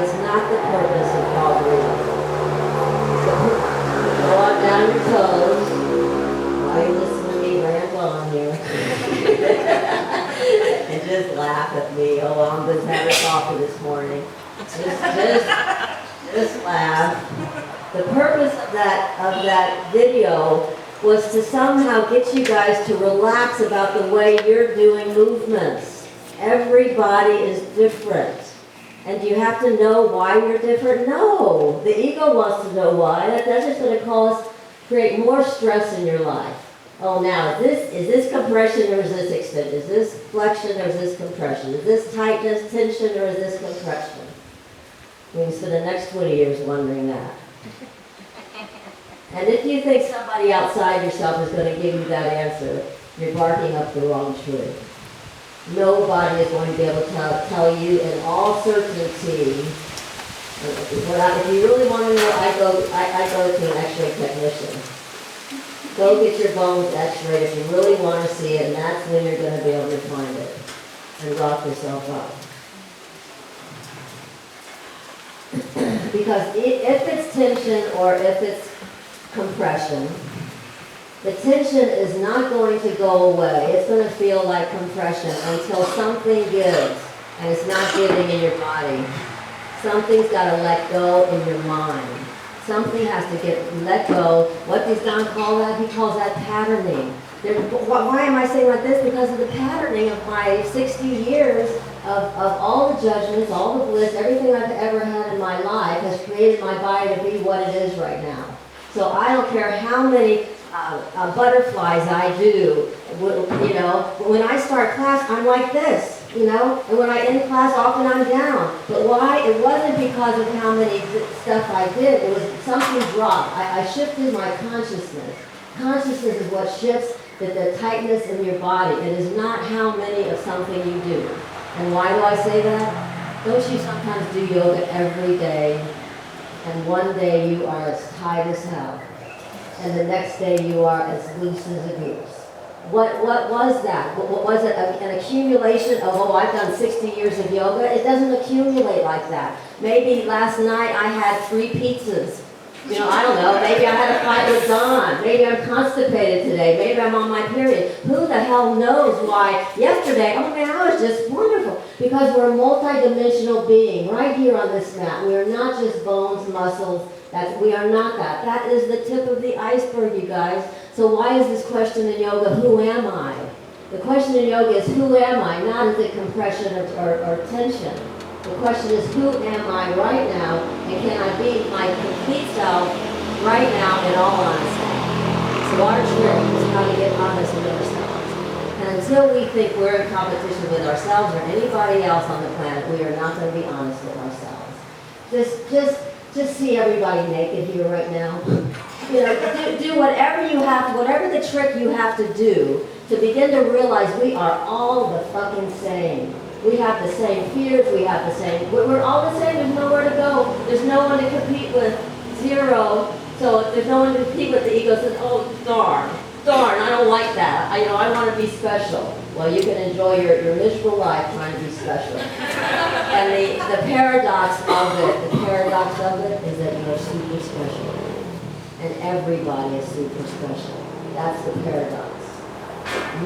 is not the purpose of Paul breathing. So, go on down your toes. While you listen to me ramble on here. And just laugh at me. Oh, well, I'm just having coffee this morning. Just laugh. The purpose of that video was to somehow get you guys to relax about the way you're doing movements. Everybody is different. And do you have to know why you're different? No. The ego wants to know why. That's just going to create more stress in your life. Oh, now, is this compression or is this extension? Is this flexion or is this compression? Is this tightness, tension, or is this compression? You can spend the next 20 years wondering that. And if you think somebody outside yourself is going to give you that answer, you're barking up the wrong tree. Nobody is going to be able to tell you in all certainty. If you really want to know, I go to an x-ray technician. Go get your bones x-rayed if you really want to see it, and that's when you're going to be able to find it and rock yourself up. Because if it's tension or if it's compression, the tension is not going to go away. It's going to feel like compression until something gives, and it's not giving in your body. Something's got to let go in your mind. Something has to get let go. What does Don call that? He calls that patterning. Why am I saying like this? Because of the patterning of my 60 years of all the judgments, all the bliss, everything I've ever had in my life has created my body to be what it is right now. So I don't care how many butterflies I do. You know, when I start class, I'm like this. You know, and when I end class, often I'm down. But why? It wasn't because of how many stuff I did. It was something dropped. I shifted my consciousness. Consciousness is what shifts the tightness in your body. It is not how many of something you do. And why do I say that? Don't you sometimes do yoga every day, and one day you are as tight as hell, and the next day you are as loose as a goose? What was that? What was it? An accumulation of, oh, I've done 60 years of yoga? It doesn't accumulate like that. Maybe last night I had 3 pizzas. You know, I don't know. Maybe I had a fight with Don. Maybe I'm constipated today. Maybe I'm on my period. Who the hell knows why? Yesterday, oh man, I was just wonderful. Because we're a multi-dimensional being right here on this mat. We are not just bones, muscles. We are not that. That is the tip of the iceberg, you guys. So why is this question in yoga, who am I? The question in yoga is, who am I? Not is it compression or tension. The question is, who am I right now, and can I be my complete self right now in all honesty? So our trick is how to get honest with ourselves. And until we think we're in competition with ourselves or anybody else on the planet, we are not going to be honest with ourselves. Just see everybody naked here right now. You know, do whatever you have, whatever the trick you have to do to begin to realize we are all the fucking same. We have the same fears, we have the same, we're all the same, there's nowhere to go. There's no one to compete with, zero. So if there's no one to compete with, the ego says, oh, darn, I don't like that. I want to be special. Well, you can enjoy your miserable life trying to be special. And the paradox of it is that you're super special. And everybody is super special. That's the paradox.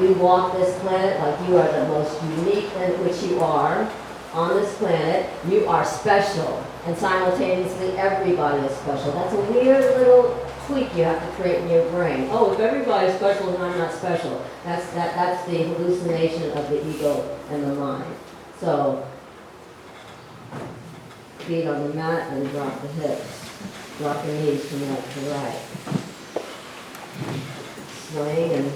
You walk this planet like you are the most unique in which you are on this planet. You are special. And simultaneously, everybody is special. That's a weird little tweak you have to create in your brain. Oh, if everybody's special, then I'm not special. That's the hallucination of the ego and the mind. So, feet on the mat and drop the hips. Drop your knees from left to right. Swing and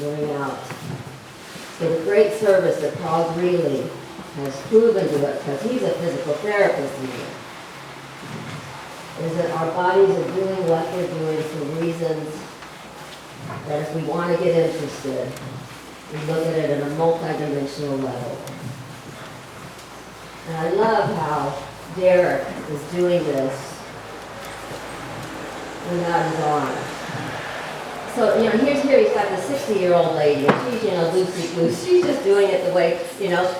going out. So the great service that Paul Greeley has proven to us, because he's a physical therapist even, is that our bodies are doing what they're doing for reasons that if we want to get interested, we look at it at a multi-dimensional level. And I love how Derek is doing this without his arms. So, here he's got the 60-year-old lady, and she's, loosey-goosey. She's just doing it the way,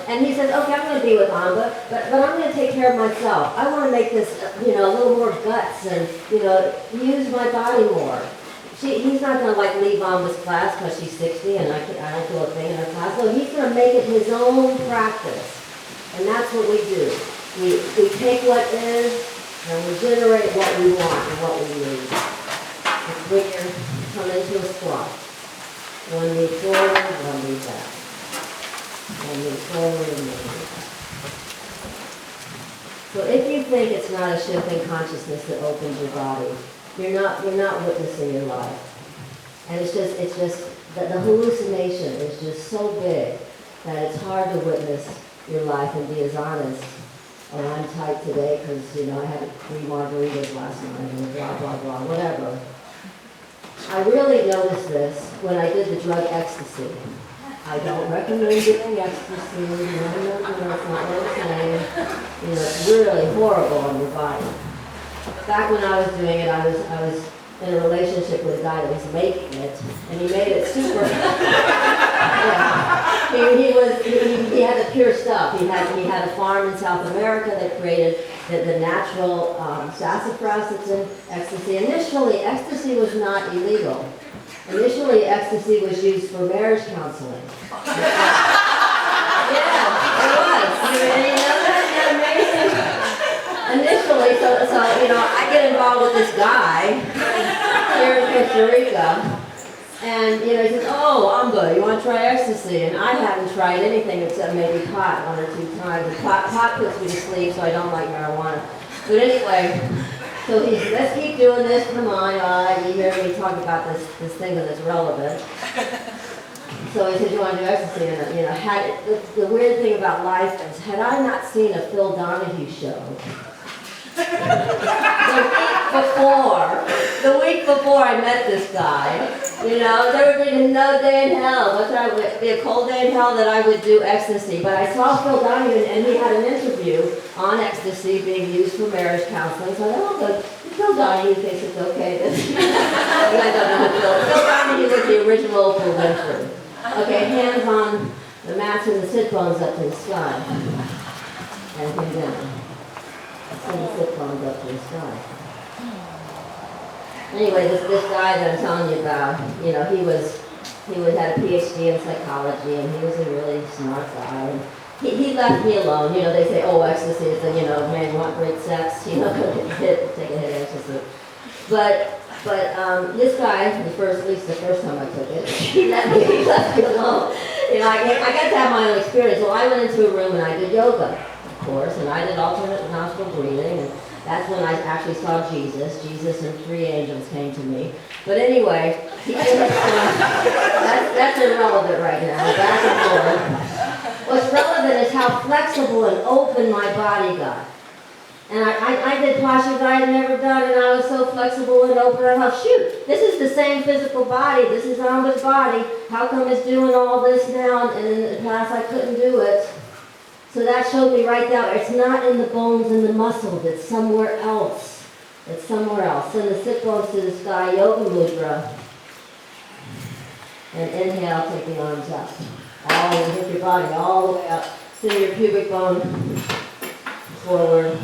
And he says, okay, I'm going to be with Amba, but I'm going to take care of myself. I want to make this, a little more guts and, use my body more. He's not going to, leave Amba's class because she's 60 and I don't do a thing in her class. No, he's going to make it his own practice. And that's what we do. We take what is, and we generate what we want and what we need. It's when you come into a squat. One knee forward, one knee back. One knee forward and one knee back. So if you think it's not a shift in consciousness that opens your body, you're not witnessing your life. And it's just that the hallucination is just so big that it's hard to witness your life and be as honest. Oh, I'm tight today because, I had 3 margaritas last night and blah, blah, blah, whatever. I really noticed this when I did the drug ecstasy. I don't recommend doing ecstasy. No, it's not what I'm saying. It's really horrible on your body. Back when I was doing it, I was in a relationship with a guy that was making it, and he made it super. Yeah. He had the pure stuff. He had a farm in South America that created the natural sassafras that's in ecstasy. Initially, ecstasy was not illegal. Initially, ecstasy was used for marriage counseling. Yeah, it was. You know that? Isn't that amazing? Initially, so I get involved with this guy here in Costa Rica, and he says, "Oh, Amba, you want to try ecstasy?" And I hadn't tried anything except maybe pot 1 or 2 times. And pot puts me to sleep, so I don't like marijuana. But anyway, so he said, "Let's keep doing this. Come on, you hear me talk about this thing that's relevant." So he said, "You want to do ecstasy?" And the weird thing about life is, had I not seen a Phil Donahue show, the week before I met this guy, there would be no day in hell. It would be a cold day in hell that I would do ecstasy. But I saw Phil Donahue, and he had an interview on ecstasy being used for marriage counseling. So I thought, Phil Donahue thinks it's okay. I don't know Phil Donahue was the original Oprah Winfrey. Okay, hands on the mats and the sit bones up to the sky. And come down. Send the sit bones up to the sky. Anyway, this guy that I'm telling you about, he had a PhD in psychology, and he was a really smart guy. And he left me alone. They say, oh, ecstasy is man, you want great sex, take a hit of ecstasy. But this guy, at least the first time I took it, he left me alone. I got to have my own experience. So I went into a room and I did yoga, of course, and I did alternate nostril breathing. And that's when I actually saw Jesus. Jesus and 3 angels came to me. But anyway, that's irrelevant right now. Back and forth. What's relevant is how flexible and open my body got. And I did postures I had never done, and I was so flexible and open. I thought, shoot, this is the same physical body. This is Amba's body. How come it's doing all this now, and in the past I couldn't do it? So that showed me right there, it's not in the bones and the muscles, it's somewhere else. It's somewhere else. Send the sit bones to the sky, yoga mudra. And inhale, take the arms up. Lift your body all the way up. Send your pubic bone forward.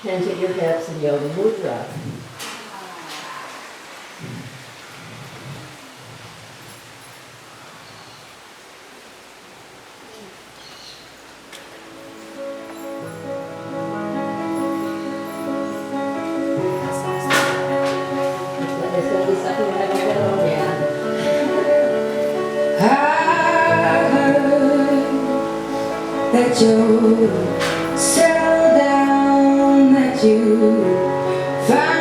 Hinge at your hips and yoga mudra. That you settle down, that you find